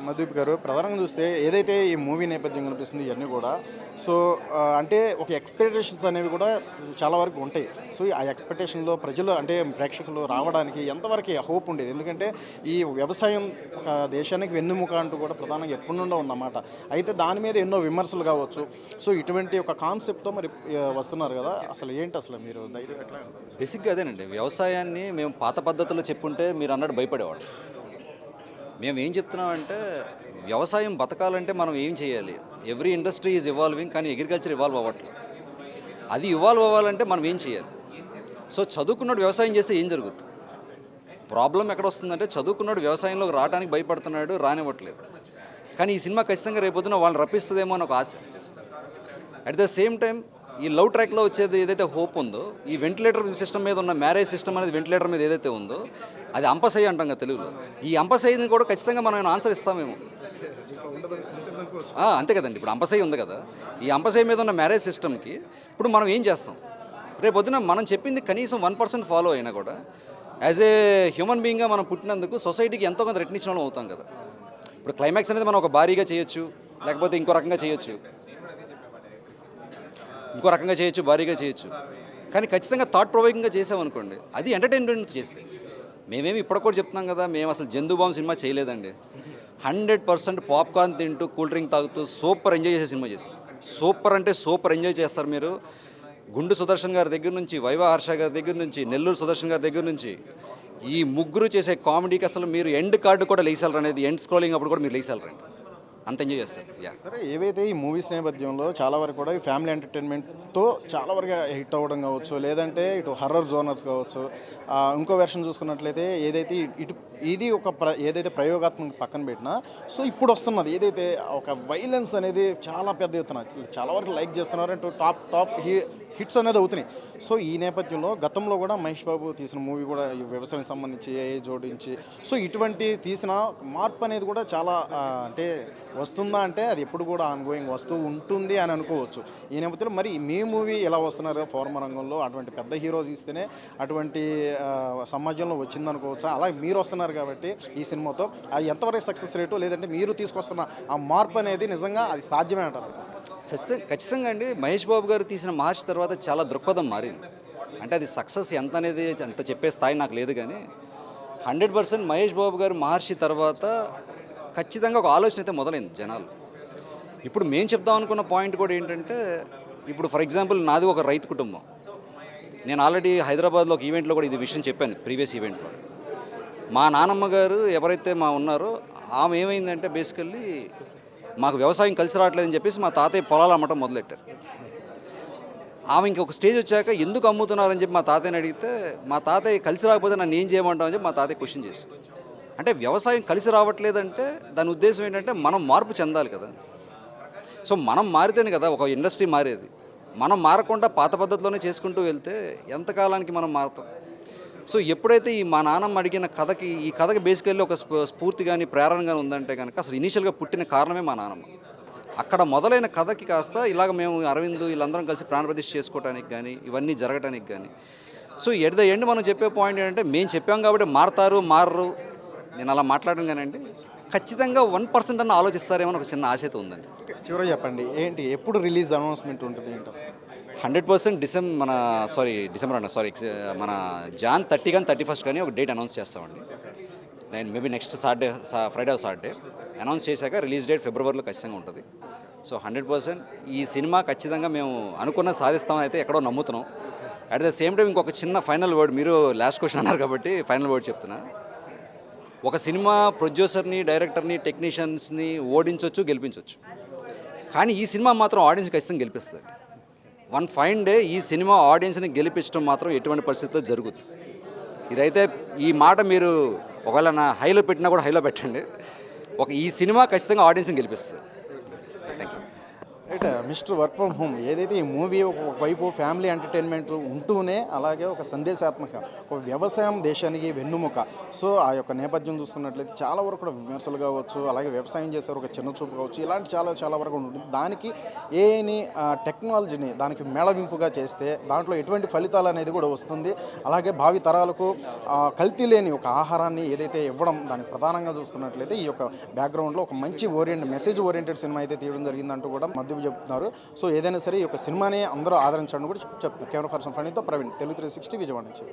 మధుప్ గారు ప్రధానంగా చూస్తే ఏదైతే ఈ మూవీ నేపథ్యం కనిపిస్తుంది ఇవన్నీ కూడా సో అంటే ఒక ఎక్స్పెక్టేషన్స్ అనేవి కూడా చాలా వరకు ఉంటాయి. సో ఆ ఎక్స్పెక్టేషన్లో ప్రజలు అంటే ప్రేక్షకులు రావడానికి ఎంతవరకు హోప్ ఉండేది? ఎందుకంటే ఈ వ్యవసాయం ఒక దేశానికి వెన్నుముక అంటూ కూడా ప్రధానంగా ఎప్పటి నుండో ఉన్నమాట. అయితే దాని మీద ఎన్నో విమర్శలు కావచ్చు. సో ఇటువంటి ఒక కాన్సెప్ట్తో మరి వస్తున్నారు కదా, అసలు ఏంటి అసలు మీరు ధైర్యం ఎట్లా? బేసిక్గా అదేనండి. వ్యవసాయాన్ని మేము పాత పద్ధతిలో చెప్పుంటే మీరు అన్నట్టు భయపడేవాళ్ళు. మేము ఏం చెప్తున్నామంటే వ్యవసాయం బతకాలంటే మనం ఏం చేయాలి? ఎవ్రీ ఇండస్ట్రీ ఈజ్ ఇవాల్వింగ్, కానీ అగ్రికల్చర్ ఇవాల్వ్ అవ్వట్లేదు. అది ఇవాల్వ్ అవ్వాలంటే మనం ఏం చేయాలి? సో చదువుకున్నాడు వ్యవసాయం చేస్తే ఏం జరుగుతుంది? ప్రాబ్లం ఎక్కడ వస్తుందంటే చదువుకున్నాడు వ్యవసాయంలోకి రావడానికి భయపడుతున్నాడు, రానివ్వట్లేదు. కానీ ఈ సినిమా ఖచ్చితంగా రేపొద్దున వాళ్ళని రప్పిస్తుందేమో అని ఒక ఆశ. అట్ ద సేమ్ టైం ఈ లవ్ ట్రాక్లో వచ్చేది ఏదైతే హోప్ ఉందో, ఈ వెంటిలేటర్ సిస్టమ్ మీద ఉన్న మ్యారేజ్ సిస్టమ్ అనేది వెంటిలేటర్ మీద ఏదైతే ఉందో అది అంపసై అంటాం కదా తెలుగులో. ఈ అంపసైని కూడా ఖచ్చితంగా మనం ఆన్సర్ ఇస్తామేమో. అంతే కదండి. ఇప్పుడు అంపసై ఉంది కదా, ఈ అంపసై మీద ఉన్న మ్యారేజ్ సిస్టమ్కి ఇప్పుడు మనం ఏం చేస్తాం? రేపొద్దున మనం చెప్పింది కనీసం 1% ఫాలో అయినా కూడా యాజ్ ఏ హ్యూమన్ బీయింగ్గా మనం పుట్టినందుకు సొసైటీకి ఎంతో కొంత రెట్నిచ్చిన వాళ్ళం అవుతాం కదా. ఇప్పుడు క్లైమాక్స్ అనేది మనం ఒక భారీగా చేయొచ్చు, లేకపోతే ఇంకో రకంగా చేయొచ్చు, భారీగా చేయొచ్చు. కానీ ఖచ్చితంగా థాట్ ప్రొవోకింగ్గా చేసామనుకోండి, అది ఎంటర్టైన్మెంట్ చేస్తే. మేమేమి ఇప్పుడు కూడా చెప్తున్నాం కదా, మేము అసలు జంతుబాంబు సినిమా చేయలేదండి. 100% పాప్కార్న్ తింటూ కూల్ డ్రింక్ తాగుతూ సూపర్ ఎంజాయ్ చేసే సినిమా చేసాం. సూపర్ అంటే సూపర్ ఎంజాయ్ చేస్తారు మీరు. గుండు సుదర్శన్ గారి దగ్గర నుంచి, వైవా హర్ష గారి దగ్గర నుంచి, నెల్లూరు సుదర్శన్ గారి దగ్గర నుంచి ఈ ముగ్గురు చేసే కామెడీకి అసలు మీరు ఎండ్ కార్డు కూడా లేసారు అనేది, ఎండ్ స్క్రోలింగ్ అప్పుడు కూడా మీరు లేసారండి. అంత ఎంజాయ్ చేస్తారు. సరే, ఏవైతే ఈ మూవీస్ నేపథ్యంలో చాలా వరకు కూడా ఈ ఫ్యామిలీ ఎంటర్టైన్మెంట్తో చాలా వరకు హిట్ అవ్వడం కావచ్చు, లేదంటే ఇటు హర్రర్ జోనర్స్ కావచ్చు. ఇంకో వెర్షన్ చూసుకున్నట్లయితే ఏదైతే ఇటు ఇది ఒక ఏదైతే ప్రయోగాత్మక పక్కన పెట్టినా, సో ఇప్పుడు వస్తున్నది ఏదైతే ఒక వైలెన్స్ అనేది చాలా పెద్ద ఎత్తున చాలా వరకు లైక్ చేస్తున్నారు, అంటూ టాప్ హిట్స్ అనేది అవుతున్నాయి. సో ఈ నేపథ్యంలో గతంలో కూడా మహేష్ బాబు తీసిన మూవీ కూడా ఈ వ్యవసాయం సంబంధించి ఏఐ జోడించి, సో ఇటువంటి తీసిన మార్పు అనేది కూడా చాలా అంటే వస్తుందా అంటే అది ఎప్పుడు కూడా ఆన్గోయింగ్ వస్తూ ఉంటుంది అని అనుకోవచ్చు. ఈ నేపథ్యంలో మరి మీ మూవీ ఎలా వస్తున్నారు? ఫార్మా రంగంలో అటువంటి పెద్ద హీరో తీస్తేనే అటువంటి సమాజంలో వచ్చిందనుకోవచ్చు. అలా మీరు వస్తున్నారు కాబట్టి ఈ సినిమాతో అది ఎంతవరకు సక్సెస్ రేటు, లేదంటే మీరు తీసుకొస్తున్న ఆ మార్పు అనేది నిజంగా అది సాధ్యమే అంటారు? ఖచ్చితంగా అండి. మహేష్ బాబు గారు తీసిన మార్చి తర్వాత చాలా దృక్పథం మారింది. అంటే అది సక్సెస్ ఎంత అనేది అంత చెప్పే స్థాయి నాకు లేదు, కానీ 100% మహేష్ బాబు గారు మహర్షి తర్వాత ఖచ్చితంగా ఒక ఆలోచన అయితే మొదలైంది జనాలు. ఇప్పుడు మేము చెప్దాం అనుకున్న పాయింట్ కూడా ఏంటంటే, ఇప్పుడు ఫర్ ఎగ్జాంపుల్ నాది ఒక రైతు కుటుంబం. నేను ఆల్రెడీ హైదరాబాద్లో ఒక ఈవెంట్లో కూడా ఇది విషయం చెప్పాను, ప్రీవియస్ ఈవెంట్లో. మా నానమ్మ గారు ఎవరైతే ఉన్నారో ఆమె ఏమైందంటే బేసికల్లీ మాకు వ్యవసాయం కలిసి రావట్లేదని చెప్పేసి మా తాతయ్య పొలాలు అమ్మటం మొదలెట్టారు. ఆమె ఇంకొక స్టేజ్ వచ్చాక ఎందుకు అమ్ముతున్నారని చెప్పి మా తాతయ్యని అడిగితే, మా తాతయ్య కలిసి రాకపోతే నన్ను ఏం చేయమంటామని చెప్పి మా తాతయ్య క్వశ్చన్ చేశారు. అంటే వ్యవసాయం కలిసి రావట్లేదంటే దాని ఉద్దేశం ఏంటంటే మనం మార్పు చెందాలి కదా. సో మనం మారితేనే కదా ఒక ఇండస్ట్రీ మారేది. మనం మారకుండా పాత పద్ధతిలోనే చేసుకుంటూ వెళ్తే ఎంతకాలానికి మనం మారుతాం? సో ఎప్పుడైతే మా నాన్నమ్మ అడిగిన ఈ కథకి బేసికల్లీ ఒక స్ఫూర్తి కానీ ప్రేరణ కానీ ఉందంటే కనుక అసలు ఇనీషియల్గా పుట్టిన కారణమే మా నాన్నమ్మ. అక్కడ మొదలైన కథకి కాస్త ఇలాగ మేము అరవింద్ వీళ్ళందరం కలిసి ప్రాణప్రతిష్ఠ చేసుకోవడానికి కానీ ఇవన్నీ జరగడానికి కానీ. సో ఎట్ ద ఎండ్ మనం చెప్పే పాయింట్ ఏంటంటే, మేము చెప్పాం కాబట్టి మారరు నేను అలా మాట్లాడను కానండి, ఖచ్చితంగా 1% అన్న ఆలోచిస్తారేమో ఒక చిన్న ఆశ అయితే ఉందండి. చివరిగా చెప్పండి, ఏంటి ఎప్పుడు రిలీజ్ అనౌన్స్మెంట్ ఉంటుంది ఏంటో? 100% డిసెంబర్ మన జాన్ 30 కానీ 31 కానీ ఒక డేట్ అనౌన్స్ చేస్తామండి. నేను maybe next Friday Saturday announce చేశాక రిలీజ్ డేట్ ఫిబ్రవరిలో ఖచ్చితంగా ఉంటుంది. సో 100% ఈ సినిమా ఖచ్చితంగా మేము అనుకున్న సాధిస్తామని అయితే ఎక్కడో నమ్ముతున్నాం. అట్ ద సేమ్ టైం ఇంకొక చిన్న ఫైనల్ వర్డ్, మీరు లాస్ట్ క్వశ్చన్ అన్నారు కాబట్టి ఫైనల్ వర్డ్ చెప్తున్నా. ఒక సినిమా ప్రొడ్యూసర్ని, డైరెక్టర్ని, టెక్నీషియన్స్ని ఓడించవచ్చు, గెలిపించవచ్చు, కానీ ఈ సినిమా మాత్రం ఆడియన్స్ ఖచ్చితంగా గెలిపిస్తుంది. వన్ ఫైన్ డే ఈ సినిమా ఆడియన్స్ని గెలిపించడం మాత్రం ఎటువంటి పరిస్థితుల్లో జరుగుతుంది. ఇదైతే ఈ మాట మీరు ఒకవేళ నా హైలో పెట్టినా కూడా హైలో పెట్టండి. ఈ సినిమా ఖచ్చితంగా ఆడియన్స్ని గెలిపిస్తుంది. Thank you. Right mister work from home ఏదైతే ఈ మూవీ ఒకవైపు ఫ్యామిలీ ఎంటర్టైన్మెంట్ ఉంటూనే అలాగే ఒక సందేశాత్మక ఒక వ్యవసాయం దేశానికి వెన్నుముక. సో ఆ యొక్క నేపథ్యం చూసుకున్నట్లయితే చాలా వరకు కూడా విమర్శలు కావచ్చు, అలాగే వ్యవసాయం చేసేవారు ఒక చిన్న చూపు కావచ్చు, ఇలాంటి చాలా చాలా వరకు ఉంటుంది. దానికి ఏఐని టెక్నాలజీని దానికి మేళవింపుగా చేస్తే దాంట్లో ఎటువంటి ఫలితాలు అనేది కూడా వస్తుంది. అలాగే భావి తరాలకు కల్తీ లేని ఒక ఆహారాన్ని ఏదైతే ఇవ్వడం దానికి ప్రధానంగా చూసుకున్నట్లయితే ఈ యొక్క బ్యాక్గ్రౌండ్లో ఒక మంచి మెసేజ్ ఓరియంటెడ్ సినిమా అయితే తీయడం జరిగిందంటూ కూడా మధ్య చెప్తున్నారు. సో ఏదైనా సరే ఈ యొక్క సినిమాని అందరూ ఆదరించడం కూడా చెప్తున్నారు. కెమెరా పర్సన్ ఫణితో ప్రవీణ్, తెలుగు 360 విజయవాడ నుంచి.